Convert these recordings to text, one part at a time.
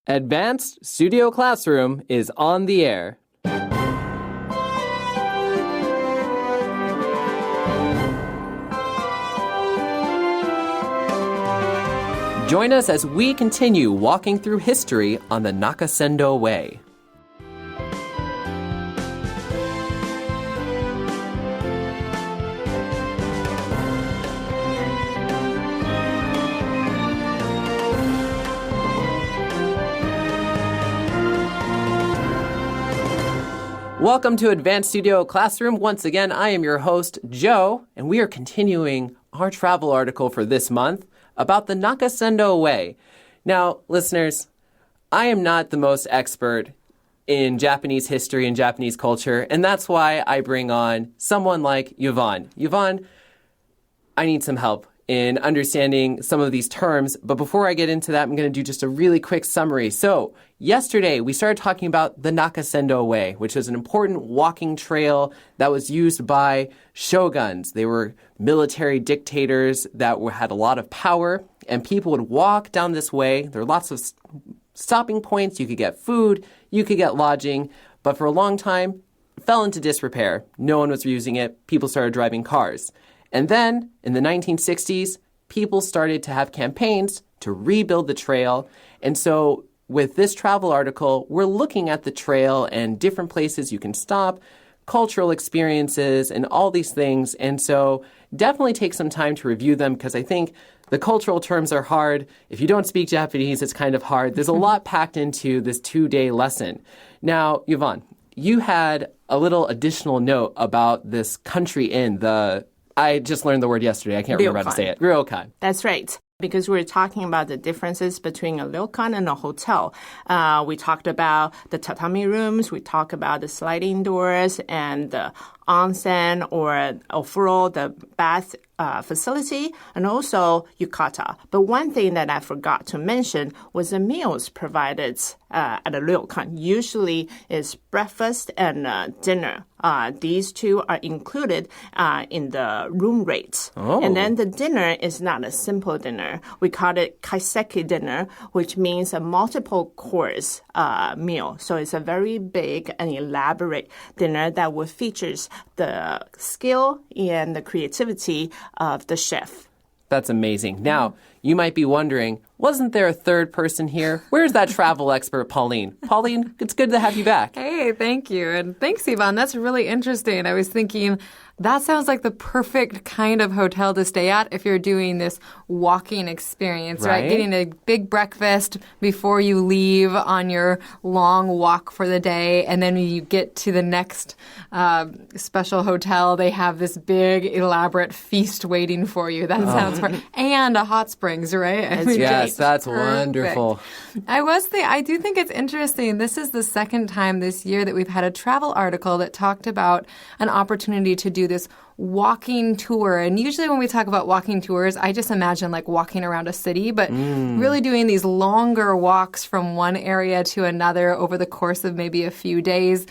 Advanced Studio Classroom is on the air. Join us as we continue walking through history on the Nakasendo Way. Welcome to Advanced Studio Classroom. Once again, I am your host, Joe, and we are continuing our travel article for this month about the Nakasendo Way. Now, listeners, I am not the most expert in Japanese history and Japanese culture, and that's why I bring on someone like Yvonne. Yvonne, I need some help in understanding some of these terms, but before I get into that, I'm going to do just a really quick summary. So, yesterday, we started talking about the Nakasendo Way, which was an important walking trail that was used by shoguns. They were military dictators that had a lot of power, and people would walk down this way. There were lots of stopping points. You could get food, you could get lodging, but for a long time, it fell into disrepair. No one was using it. People started driving cars. And then, in the 1960s, people started to have campaigns to rebuild the trail. And so, with this travel article, we're looking at the trail and different places you can stop, cultural experiences, and all these things. And so, definitely take some time to review them because I think the cultural terms are hard. If you don't speak Japanese, it's kind of hard. There's a lot packed into this 2-day lesson. Now, Yvonne, you had a little additional note about this country inn, I just learned the word yesterday. I can't remember how to say it. Ryokan. That's right. Because we're talking about the differences between a ryokan and a hotel. We talked about the tatami rooms. We talked about the sliding doors and the onsen or ofuro, the bath facility, and also yukata. But one thing that I forgot to mention was the meals provided at a ryokan. Usually is breakfast and dinner. These two are included in the room rates. Oh. And then the dinner is not a simple dinner. We call it kaiseki dinner, which means a multiple course meal. So it's a very big and elaborate dinner that will features the skill and the creativity of the chef. That's amazing. Now, you might be wondering, wasn't there a third person here? Where's that travel expert, Pauline? Pauline, it's good to have you back. Hey, thank you. And thanks, Yvonne. That's really interesting. I was thinking that sounds like the perfect kind of hotel to stay at if you're doing this walking experience, right? Getting a big breakfast before you leave on your long walk for the day. And then when you get to the next special hotel, they have this big, elaborate feast waiting for you. That sounds perfect. And a hot springs, right? Yes, that's wonderful. I do think it's interesting. This is the second time this year that we've had a travel article that talked about an opportunity to do this walking tour. And usually when we talk about walking tours, I just imagine like walking around a city, but really doing these longer walks from one area to another over the course of maybe a few days.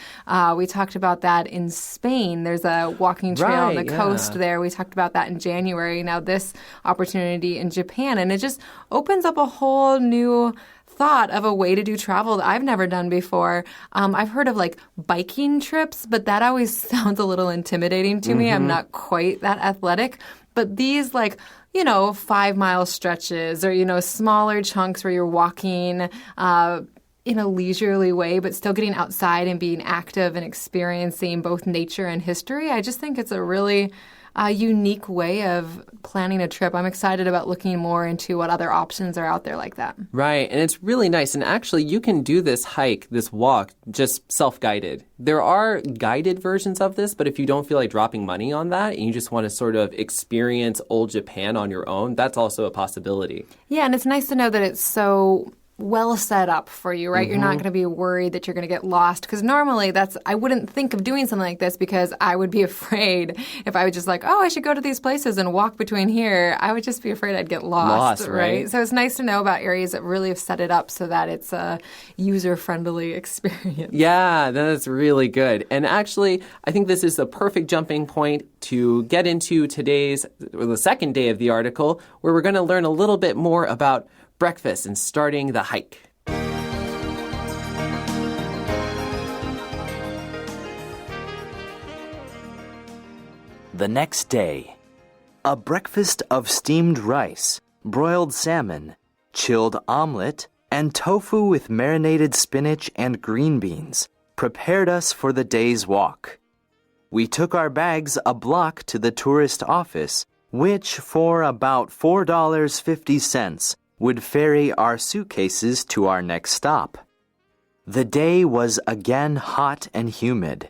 We talked about that in Spain. There's a walking trail on the coast there. We talked about that in January. Now this opportunity in Japan. And it just opens up a whole new thought of a way to do travel that I've never done before. I've heard of like biking trips, but that always sounds a little intimidating to me. I'm not quite that athletic. But these 5-mile stretches or, smaller chunks where you're walking in a leisurely way, but still getting outside and being active and experiencing both nature and history. I just think it's a really unique way of planning a trip. I'm excited about looking more into what other options are out there like that. Right. And it's really nice. And actually, you can do this hike, this walk, just self-guided. There are guided versions of this, but if you don't feel like dropping money on that and you just want to sort of experience old Japan on your own, that's also a possibility. Yeah, and it's nice to know that it's so well set up for you, right? You're not going to be worried that you're going to get lost. Because normally I wouldn't think of doing something like this because I would be afraid if I was just like, I should go to these places and walk between here. I would just be afraid I'd get lost, right? So it's nice to know about areas that really have set it up so that it's a user-friendly experience. Yeah, that's really good. And actually, I think this is the perfect jumping point to get into the second day of the article, where we're going to learn a little bit more about breakfast and starting the hike. The next day, a breakfast of steamed rice, broiled salmon, chilled omelet, and tofu with marinated spinach and green beans prepared us for the day's walk. We took our bags a block to the tourist office, which for about $4.50 would ferry our suitcases to our next stop. The day was again hot and humid.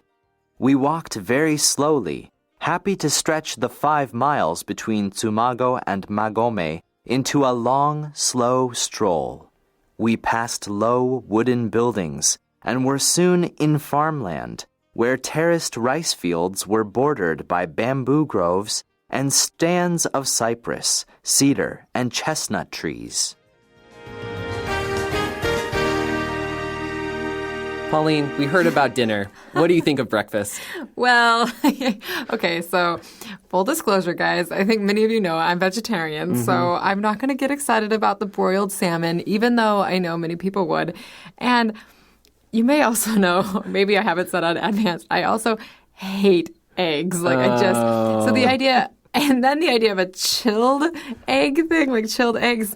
We walked very slowly, happy to stretch the 5 miles between Tsumago and Magome into a long, slow stroll. We passed low wooden buildings and were soon in farmland, where terraced rice fields were bordered by bamboo groves and stands of cypress, cedar, and chestnut trees. Pauline, we heard about dinner. What do you think of breakfast? Well, okay, so full disclosure, guys, I think many of you know I'm vegetarian, so I'm not going to get excited about the broiled salmon, even though I know many people would. And you may also know, maybe I haven't said on advance, I also hate eggs. So the idea, and then the idea of a chilled egg thing, like chilled eggs,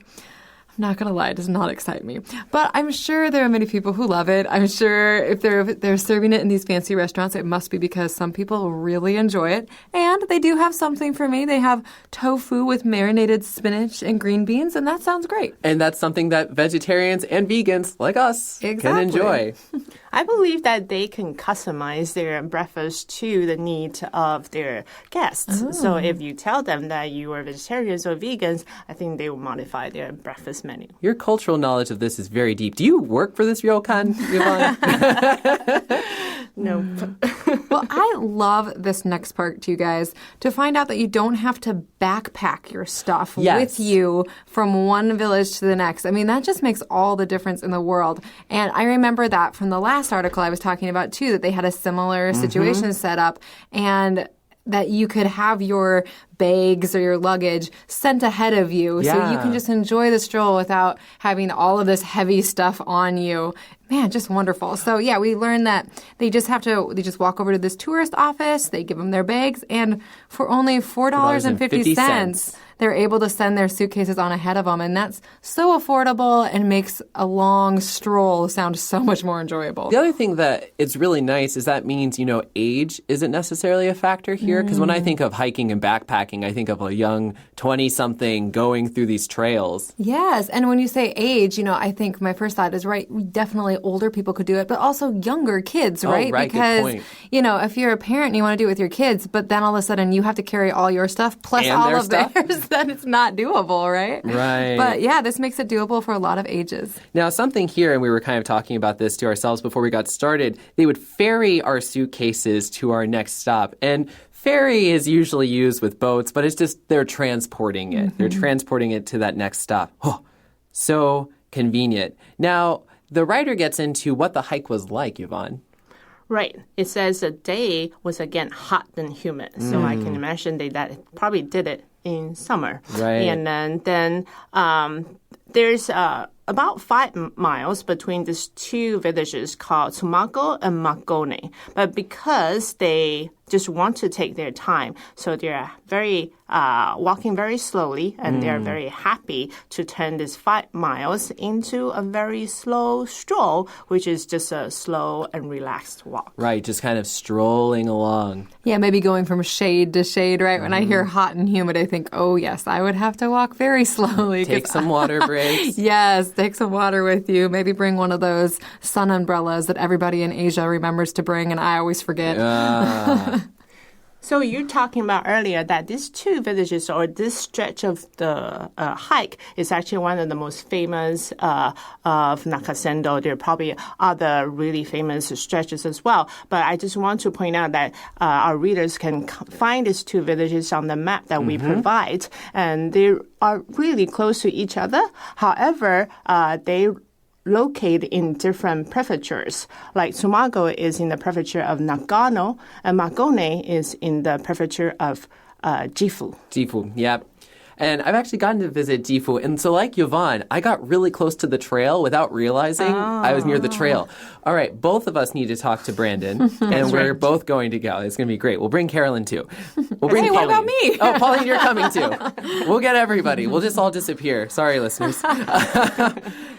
not going to lie, it does not excite me. But I'm sure there are many people who love it. I'm sure if they're serving it in these fancy restaurants, it must be because some people really enjoy it. And they do have something for me. They have tofu with marinated spinach and green beans, and that sounds great. And that's something that vegetarians and vegans like us can enjoy. I believe that they can customize their breakfast to the need of their guests. So if you tell them that you are vegetarians or vegans, I think they will modify their breakfast menu. Your cultural knowledge of this is very deep. Do you work for this ryokan, Yvonne? No. Well, I love this next part, you guys, to find out that you don't have to backpack your stuff with you from one village to the next. I mean, that just makes all the difference in the world. And I remember that from the last article I was talking about, too, that they had a similar situation set up, and that you could have your bags or your luggage sent ahead of you so you can just enjoy the stroll without having all of this heavy stuff on you. Man, just wonderful. So yeah, we learned that they just walk over to this tourist office, they give them their bags, and for only $4.50, they're able to send their suitcases on ahead of them. And that's so affordable and makes a long stroll sound so much more enjoyable. The other thing that it's really nice is that means, age isn't necessarily a factor here. Because when I think of hiking and backpacking, I think of a young 20-something going through these trails. Yes. And when you say age, I think my first thought is, right, definitely older people could do it, but also younger kids, right? Oh, right. Because, good point. If you're a parent and you want to do it with your kids, but then all of a sudden you have to carry all your stuff plus and all their of stuff? theirs, then it's not doable, right? Right. But yeah, this makes it doable for a lot of ages. Now, something here, and we were kind of talking about this to ourselves before we got started, they would ferry our suitcases to our next stop. And ferry is usually used with boats, but it's just they're transporting it. They're transporting it to that next stop. Oh, so convenient. Now, the writer gets into what the hike was like, Yvonne. Right. It says the day was again hot and humid. So I can imagine that probably did it in summer. Right. And then there's about 5 miles between these two villages called Tsumago and Magone. But because they just want to take their time, so they're very walking very slowly, and they're very happy to turn this 5 miles into a very slow stroll, which is just a slow and relaxed walk. Right, just kind of strolling along. Yeah, maybe going from shade to shade, right? When I hear hot and humid, I think, oh, yes, I would have to walk very slowly. Take some water breaks. Yes, take some water with you. Maybe bring one of those sun umbrellas that everybody in Asia remembers to bring, and I always forget. So you're talking about earlier that these two villages or this stretch of the hike is actually one of the most famous of Nakasendo. There are probably other really famous stretches as well. But I just want to point out that our readers can find these two villages on the map that we provide. And they are really close to each other. However, they located in different prefectures. Like Tsumago is in the prefecture of Nagano, and Magone is in the prefecture of Gifu. Gifu, yep. And I've actually gotten to visit Jifu. And so like Yvonne, I got really close to the trail without realizing I was near the trail. All right, both of us need to talk to Brandon, and we're both going to go. It's going to be great. We'll bring Carolyn too. We'll bring Hey, what about me? Oh, Pauline, you're coming too. We'll get everybody. We'll just all disappear. Sorry, listeners.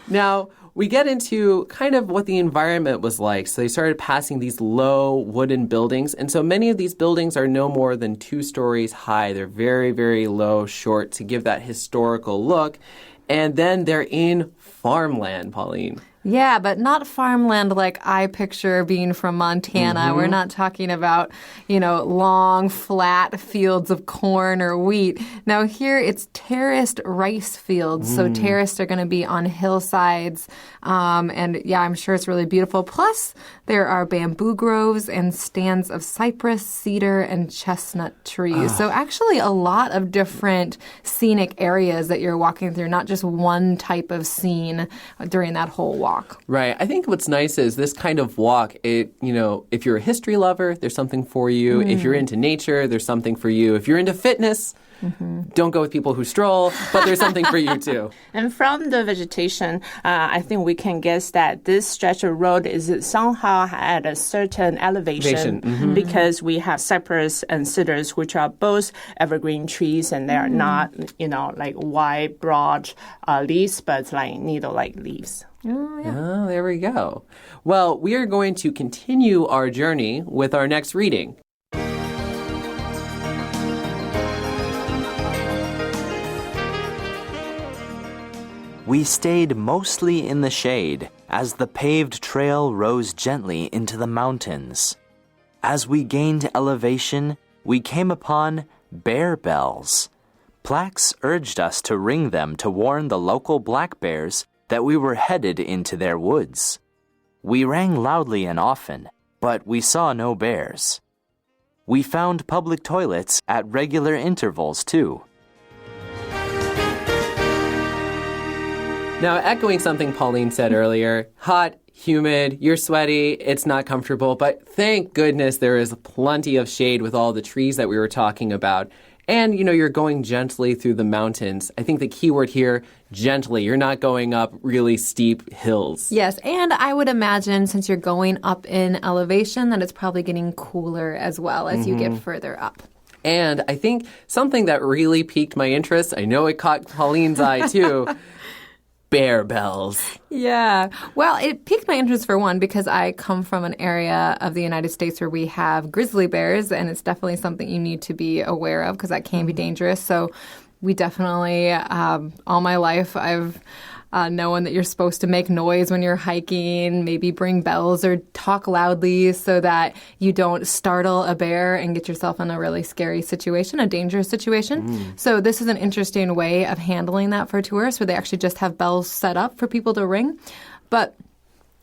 Now, we get into kind of what the environment was like. So they started passing these low wooden buildings. And so many of these buildings are no more than 2 stories high. They're very, very low, short to give that historical look. And then they're in farmland, Pauline. Yeah, but not farmland like I picture being from Montana. We're not talking about, long, flat fields of corn or wheat. Now here it's terraced rice fields. So terraced are going to be on hillsides. And yeah, I'm sure it's really beautiful. Plus, there are bamboo groves and stands of cypress, cedar, and chestnut trees. So actually a lot of different scenic areas that you're walking through, not just one type of scene during that whole walk. Right. I think what's nice is this kind of walk, if you're a history lover, there's something for you. If you're into nature, there's something for you. If you're into fitness, don't go with people who stroll, but there's something for you too. And from the vegetation, I think we can guess that this stretch of road is somehow at a certain elevation because we have cypress and cedars, which are both evergreen trees, and they are not, like wide, broad leaves, but like needle-like leaves. Oh, there we go. Well, we are going to continue our journey with our next reading. We stayed mostly in the shade as the paved trail rose gently into the mountains. As we gained elevation, we came upon bear bells. Plaques urged us to ring them to warn the local black bears that we were headed into their woods. We rang loudly and often, but we saw no bears. We found public toilets at regular intervals, too. Now, echoing something Pauline said earlier, hot, humid, you're sweaty, it's not comfortable, but thank goodness there is plenty of shade with all the trees that we were talking about. And, you're going gently through the mountains. I think the key word here, gently. You're not going up really steep hills. Yes, and I would imagine since you're going up in elevation that it's probably getting cooler as well as you get further up. And I think something that really piqued my interest, I know it caught Pauline's eye too, bear bells. Yeah. Well, it piqued my interest for one because I come from an area of the United States where we have grizzly bears, and it's definitely something you need to be aware of because that can be dangerous. So we definitely, all my life, I've known that you're supposed to make noise when you're hiking, maybe bring bells or talk loudly so that you don't startle a bear and get yourself in a really scary situation, a dangerous situation. So this is an interesting way of handling that for tourists where they actually just have bells set up for people to ring. But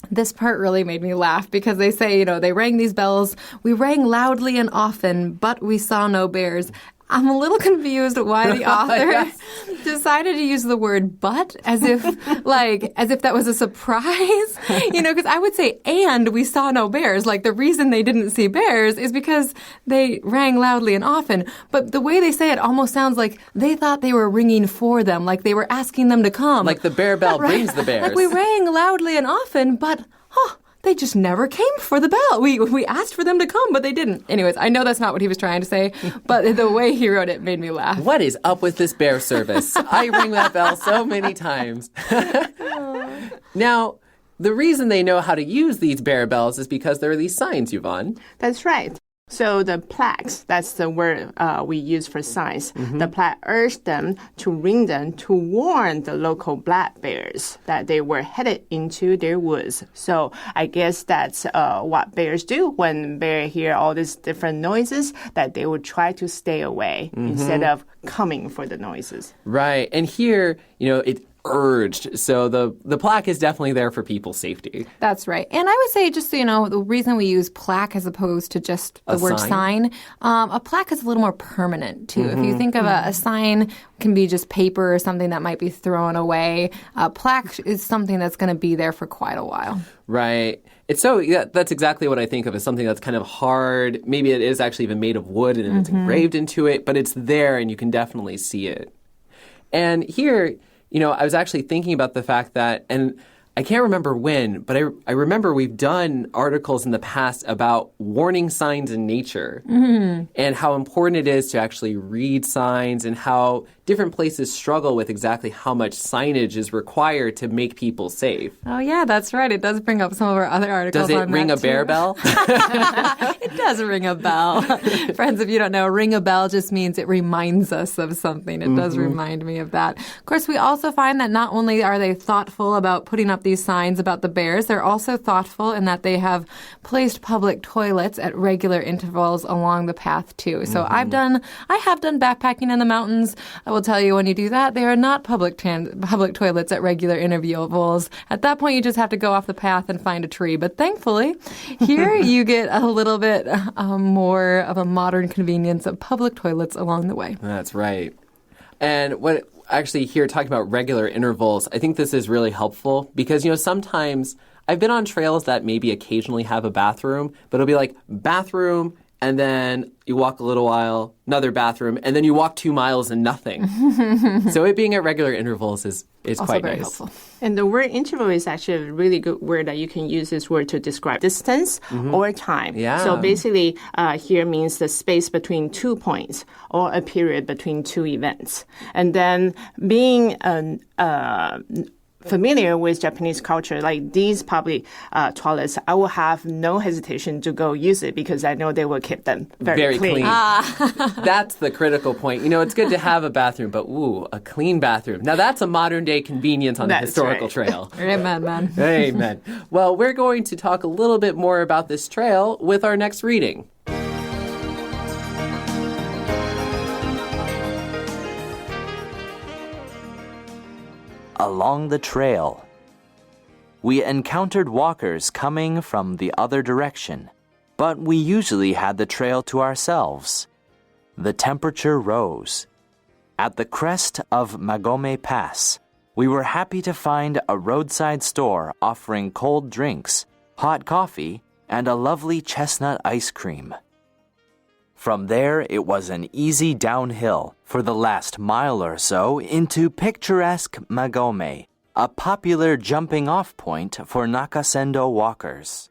this part really made me laugh because they say, they rang these bells. We rang loudly and often, but we saw no bears. I'm a little confused why the author decided to use the word "but" as if that was a surprise, because I would say, and we saw no bears. Like the reason they didn't see bears is because they rang loudly and often. But the way they say it almost sounds like they thought they were ringing for them, like they were asking them to come. Like the bear bell brings the bears. Like we rang loudly and often, but, they just never came for the bell. We asked for them to come, but they didn't. Anyways, I know that's not what he was trying to say, but the way he wrote it made me laugh. What is up with this bear service? I ring that bell so many times. Now, the reason they know how to use these bear bells is because there are these signs, Yvonne. That's right. So the plaques, that's the word we use for signs. The plaque urged them to ring them to warn the local black bears that they were headed into their woods. So I guess that's what bears do when they hear all these different noises, that they would try to stay away instead of coming for the noises. Right. And here, it urged. So the plaque is definitely there for people's safety. That's right. And I would say just, the reason we use plaque as opposed to just the word sign, a plaque is a little more permanent too. If you think of a sign can be just paper or something that might be thrown away. A plaque is something that's going to be there for quite a while. Right. That's exactly what I think of as something that's kind of hard. Maybe it is actually even made of wood and it's engraved into it, but it's there and you can definitely see it. And here, I was actually thinking about the fact that, and I can't remember when, but I remember we've done articles in the past about warning signs in nature and how important it is to actually read signs and how different places struggle with exactly how much signage is required to make people safe. Oh, yeah, that's right. It does bring up some of our other articles. Does it ring a bear bell? It does ring a bell. Friends, if you don't know, ring a bell just means it reminds us of something. It does remind me of that. Of course, we also find that not only are they thoughtful about putting up these signs about the bears, they're also thoughtful in that they have placed public toilets at regular intervals along the path, too. So I have done backpacking in the mountains. I will tell you, when you do that, they are not public toilets at regular intervals. At that point, you just have to go off the path and find a tree. But thankfully, here you get a little bit more of a modern convenience of public toilets along the way. That's right. And what actually here talking about regular intervals, I think this is really helpful because, sometimes I've been on trails that maybe occasionally have a bathroom, but it'll be like bathroom, and then you walk a little while, another bathroom, and then you walk 2 miles and nothing. So it being at regular intervals is also quite very nice. helpful. And the word interval is actually a really good word that you can use this word to describe distance or time. Yeah. So basically, here means the space between 2 points or a period between 2 events. And then being familiar with Japanese culture, like these public toilets, I will have no hesitation to go use it because I know they will keep them very clean. That's the critical point. It's good to have a bathroom, but a clean bathroom. Now that's a modern day convenience on the historical trail. Amen, man. Amen. Well, we're going to talk a little bit more about this trail with our next reading. Along the trail. We encountered walkers coming from the other direction, but we usually had the trail to ourselves. The temperature rose. At the crest of Magome Pass, we were happy to find a roadside store offering cold drinks, hot coffee, and a lovely chestnut ice cream. From there, it was an easy downhill for the last mile or so into picturesque Magome, a popular jumping-off point for Nakasendo walkers.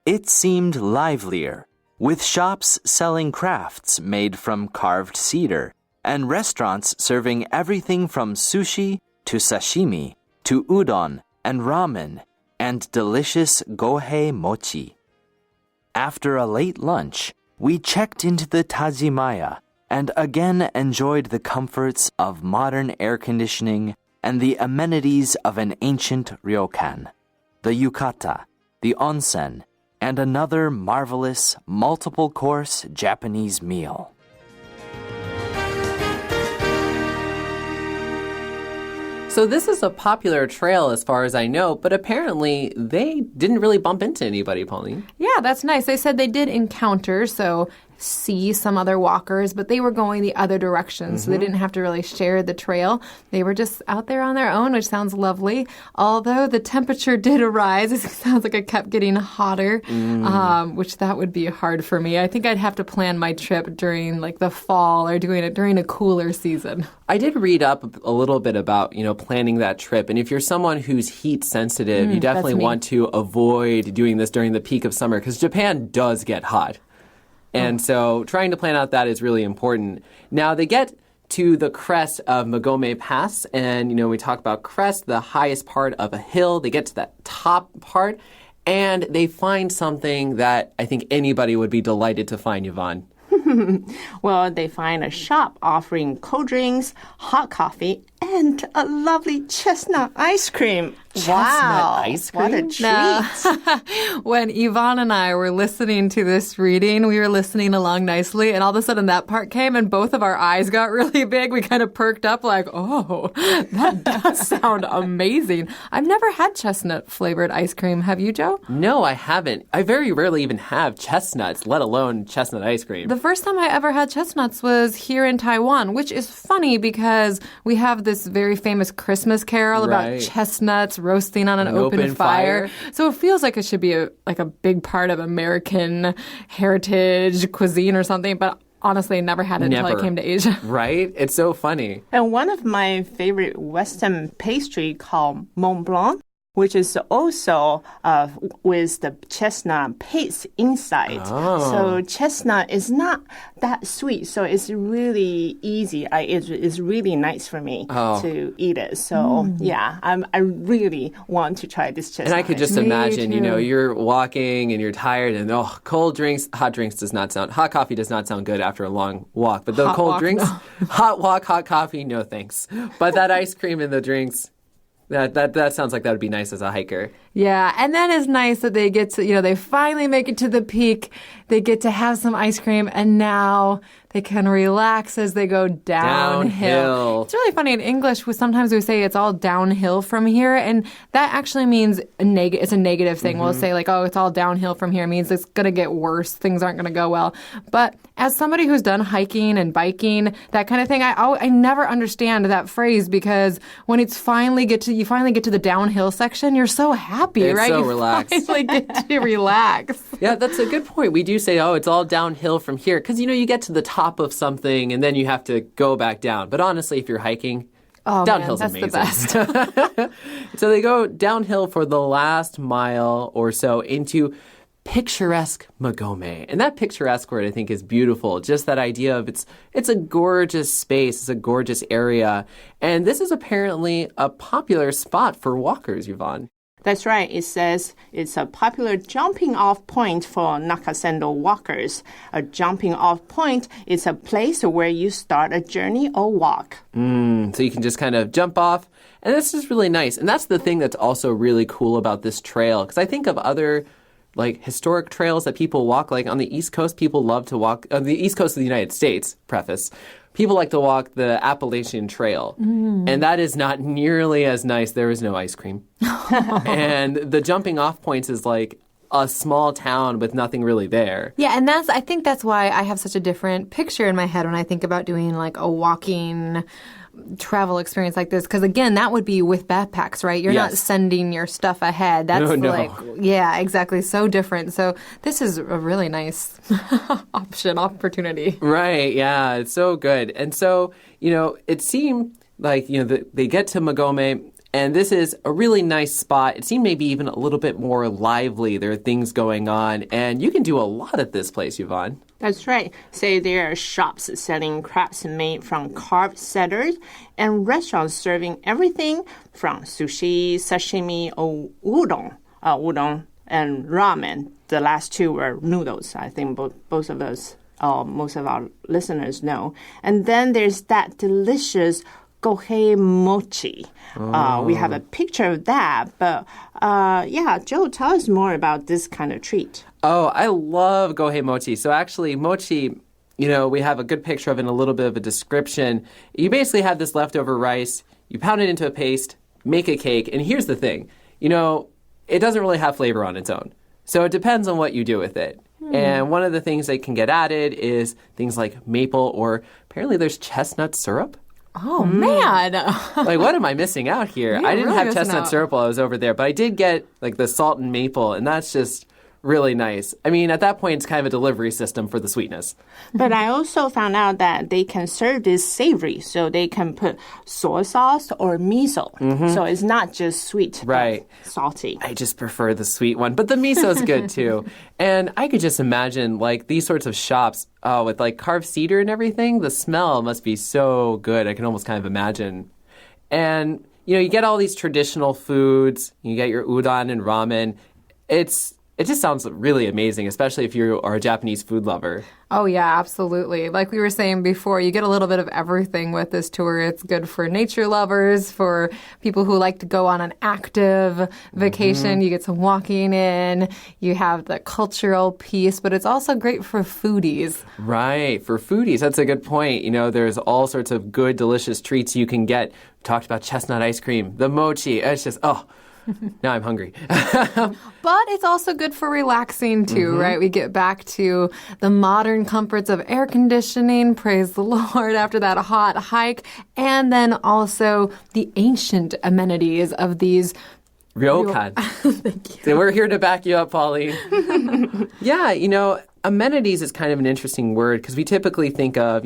It seemed livelier, with shops selling crafts made from carved cedar and restaurants serving everything from sushi to sashimi to udon and ramen and delicious gohei mochi. After a late lunch, we checked into the Tajimaya and again enjoyed the comforts of modern air conditioning and the amenities of an ancient ryokan, the yukata, the onsen, and another marvelous multiple-course Japanese meal. So this is a popular trail as far as I know, but apparently they didn't really bump into anybody, Pauline. Yeah, that's nice. They said they did encounter, so see some other walkers, but they were going the other direction, so they didn't have to really share the trail. They were just out there on their own, which sounds lovely. Although the temperature did rise, it sounds like it kept getting hotter, which that would be hard for me. I think I'd have to plan my trip during like the fall or doing it during a cooler season. I did read up a little bit about, planning that trip. And if you're someone who's heat sensitive, you definitely want to avoid doing this during the peak of summer because Japan does get hot. And so trying to plan out that is really important. Now, they get to the crest of Magome Pass, and, we talk about crest, the highest part of a hill. They get to that top part, and they find something that I think anybody would be delighted to find, Yvonne. Well, they find a shop offering cold drinks, hot coffee, and a lovely chestnut ice cream. Wow. Ice cream? What a treat. Now, when Yvonne and I were listening to this reading, we were listening along nicely, and all of a sudden that part came, and both of our eyes got really big. We kind of perked up like, oh, that does sound amazing. I've never had chestnut-flavored ice cream. Have you, Joe? No, I haven't. I very rarely even have chestnuts, let alone chestnut ice cream. The first time I ever had chestnuts was here in Taiwan, which is funny because we have this very famous Christmas carol about chestnuts roasting on an open fire. So it feels like it should be a big part of American heritage cuisine or something. But honestly never had it until I Never. came to Asia. Right? It's so funny. And one of my favorite Western pastry called Mont Blanc, which is also with the chestnut paste inside. Oh. So chestnut is not that sweet, so it's really easy. It's really nice for me to eat it. So yeah, I really want to try this chestnut. And I could just Me imagine, too. you're walking and you're tired and hot coffee does not sound good after a long walk. But the Hot cold walk, drinks, no. hot walk, hot coffee, no thanks. But that ice cream and the drinks, that sounds like that would be nice as a hiker. Yeah, and then it's nice that they get to, they finally make it to the peak. They get to have some ice cream, and now they can relax as they go downhill. It's really funny in English. Sometimes we say it's all downhill from here, and that actually means it's a negative thing. We'll say like, oh, it's all downhill from here. It means it's going to get worse. Things aren't going to go well. But as somebody who's done hiking and biking, that kind of thing, I never understand that phrase, because when you finally get to the downhill section, you're so happy, It's right? so you relaxed. finally get to relax. Yeah, that's a good point. We do say, oh, it's all downhill from here. Because, you get to the top of something and then you have to go back down. But honestly, if you're hiking, downhill's that's amazing. the best. So they go downhill for the last mile or so into picturesque Magome. And that picturesque word, I think, is beautiful. Just that idea of it's a gorgeous space. It's a gorgeous area. And this is apparently a popular spot for walkers, Yvonne. That's right. It says it's a popular jumping-off point for Nakasendo walkers. A jumping-off point is a place where you start a journey or walk. So you can just kind of jump off. And this is really nice. And that's the thing that's also really cool about this trail. Because I think of other historic trails that people walk. Like on the East Coast, people love to walk. On the East Coast of the United States, preface. People like to walk the Appalachian Trail. And that is not nearly as nice. There is no ice cream. And the jumping off points is like a small town with nothing really there. Yeah, and I think that's why I have such a different picture in my head when I think about doing like a walking travel experience like this, because again, that would be with backpacks, right? You're not Yes. sending your stuff ahead. That's No. yeah, exactly. So different. So this is a really nice opportunity. Right, yeah, it's so good. And so, it seemed like, they get to Magome, and this is a really nice spot. It seemed maybe even a little bit more lively. There are things going on, and you can do a lot at this place, Yvonne. That's right. Say there are shops selling crabs made from carved cedars and restaurants serving everything from sushi, sashimi, or udon and ramen. The last two were noodles. I think both of us, most of our listeners know. And then there's that delicious gohei mochi. We have a picture of that. But Joe, tell us more about this kind of treat. Oh, I love gohei mochi. So actually, mochi, we have a good picture of it and a little bit of a description. You basically have this leftover rice, you pound it into a paste, make a cake, and here's the thing. It doesn't really have flavor on its own. So it depends on what you do with it. And one of the things that can get added is things like maple, or apparently there's chestnut syrup. Oh, man. Like, what am I missing out here? You're I didn't really have missing chestnut out. syrup while I was over there, but I did get like the salt and maple, and that's just really nice. I mean, at that point, it's kind of a delivery system for the sweetness. But I also found out that they can serve this savory, so they can put soy sauce or miso. So it's not just sweet, but Right. salty. I just prefer the sweet one, but the miso's good too. And I could just imagine like these sorts of shops with like carved cedar and everything. The smell must be so good. I can almost kind of imagine. And you get all these traditional foods. You get your udon and ramen. It just sounds really amazing, especially if you are a Japanese food lover. Oh, yeah, absolutely. Like we were saying before, you get a little bit of everything with this tour. It's good for nature lovers, for people who like to go on an active vacation. You get some walking in. You have the cultural piece, but it's also great for foodies. Right, for foodies, that's a good point. There's all sorts of good, delicious treats you can get. We talked about chestnut ice cream, the mochi. It's just, now I'm hungry. But it's also good for relaxing too, right? We get back to the modern comforts of air conditioning, praise the Lord, after that hot hike, and then also the ancient amenities of these Ryokan. Thank you. So we're here to back you up, Pauline. Yeah, amenities is kind of an interesting word because we typically think of,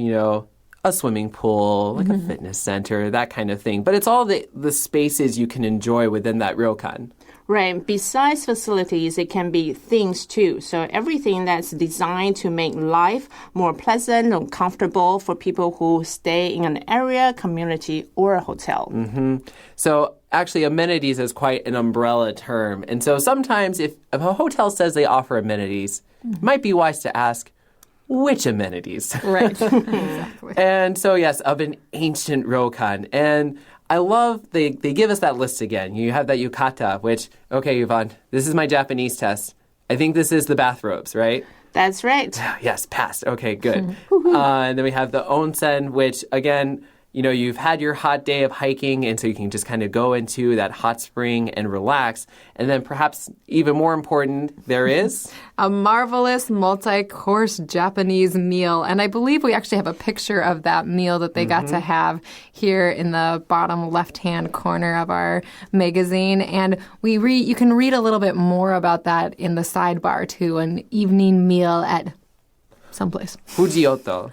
a swimming pool, like a fitness center, that kind of thing. But it's all the spaces you can enjoy within that ryokan. Right. Besides facilities, it can be things too. So everything that's designed to make life more pleasant and comfortable for people who stay in an area, community, or a hotel. So actually, amenities is quite an umbrella term. And so sometimes if a hotel says they offer amenities, it might be wise to ask, which amenities? Right. Exactly. And so, yes, of an ancient ryokan. And I love they give us that list again. You have that yukata, which, okay, Yvonne, this is my Japanese test. I think this is the bathrobes, right? That's right. Yes, passed. Okay, good. And then we have the onsen, which, again, you've had your hot day of hiking, and so you can just kind of go into that hot spring and relax. And then perhaps even more important, there is a marvelous multi-course Japanese meal. And I believe we actually have a picture of that meal that they got to have here in the bottom left-hand corner of our magazine. And you can read a little bit more about that in the sidebar to an evening meal at someplace. Fujioto.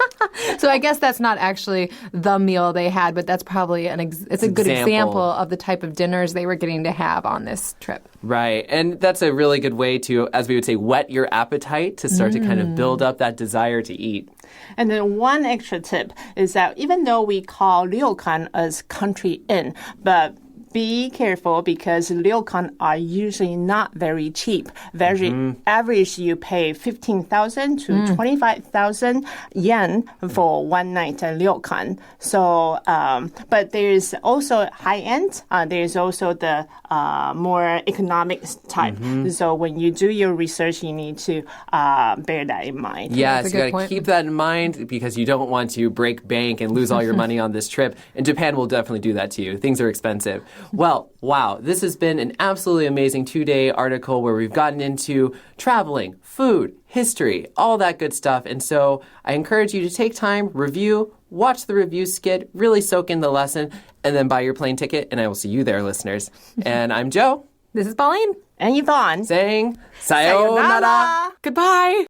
So I guess that's not actually the meal they had, but that's probably it's a good example of the type of dinners they were getting to have on this trip. Right. And that's a really good way to, as we would say, whet your appetite to start to kind of build up that desire to eat. And then one extra tip is that even though we call ryokan as country inn, but be careful because ryokan are usually not very cheap. Very average, you pay 15,000 to 25,000 yen for one night at ryokan. So, but there's also high end. There's also the more economic type. So when you do your research, you need to bear that in mind. Yes, you got to keep that in mind because you don't want to break bank and lose all your money on this trip. And Japan will definitely do that to you. Things are expensive. Well, wow, this has been an absolutely amazing 2-day article where we've gotten into traveling, food, history, all that good stuff. And so I encourage you to take time, review, watch the review skit, really soak in the lesson, and then buy your plane ticket. And I will see you there, listeners. And I'm Joe. This is Pauline. And Yvonne. Saying sayonara. Goodbye.